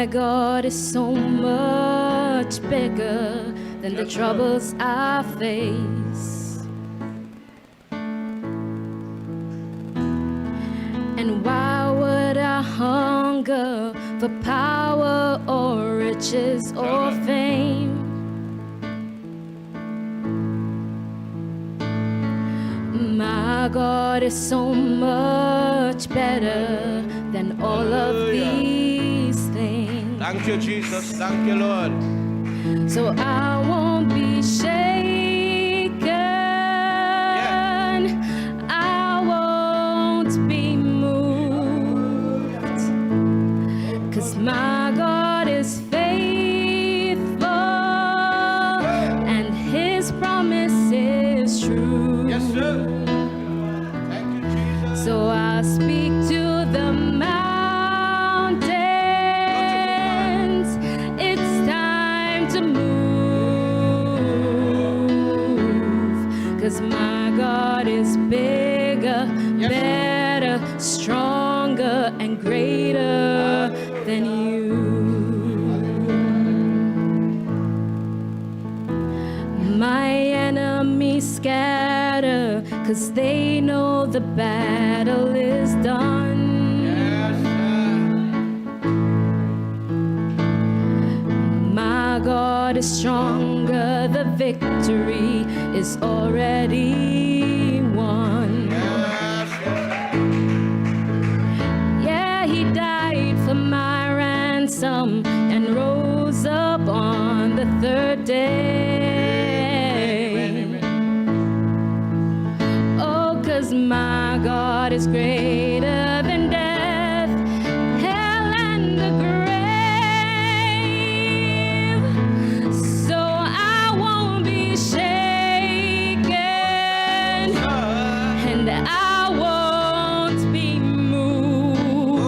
My God is so much bigger than the troubles I face. And why would I hunger for power or riches or fame? My God is so much better than all of these things. Thank you, Jesus. Thank you, Lord. So I won't be shaken. I won't be moved. 'Cause my God is faithful and His promise is true. Yes, sir. Thank you, Jesus. So I speak to the mountains. It's time to move. 'Cause my God is bigger, better, stronger, and greater than you. My enemies scatter, 'cause they know the battle is done. Yes, sir. My God is stronger, the victory is already won. Yes, sir. Yeah, He died for my ransom and rose up on the third day. Oh, 'cause my God is greater than death, hell, and the grave. So I won't be shaken, and I won't be moved.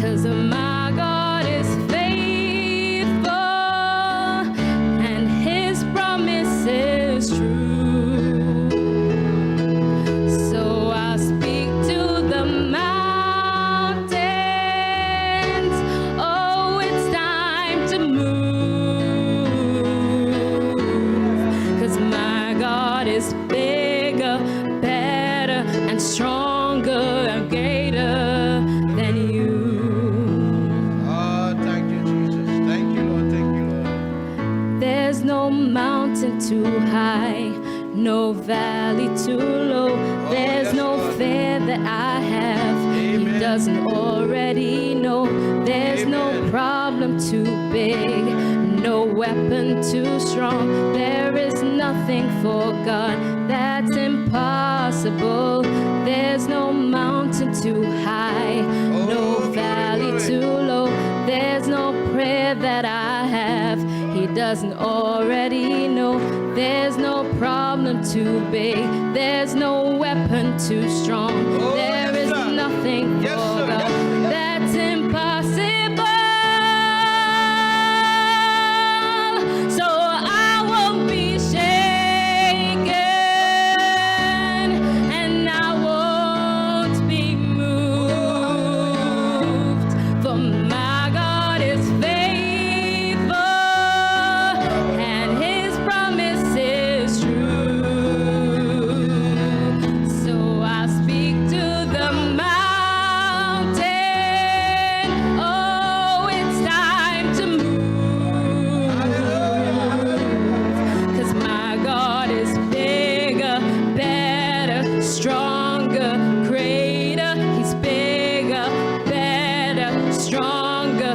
'Cause my God is faithful and His promise is true. So I speak to the mountains. Oh, it's time to move. 'Cause my God is bigger, better, and stronger and greater than you. Oh, thank you, Jesus. Thank you, Lord. Thank you, Lord. There's no mountain too high, no valley too low. There's yes, no Lord. fear that I have He Amen. doesn't already know. There's no Amen. problem too big, no weapon too strong. There is nothing for God that's impossible. There's no mountain too high, no valley too low. There's no prayer that I have He doesn't already know. There's no problem too big, there's no weapon too strong. There yes, is sir. nothing Yes, for sir. God Yes, sir. that's impossible. So I won't be shaken, and I won't be moved. For my God is faithful and His promise is true. So I speak to the mountain. Oh, it's time to move. 'Cause my God is bigger, better, stronger, greater. He's bigger, better, stronger,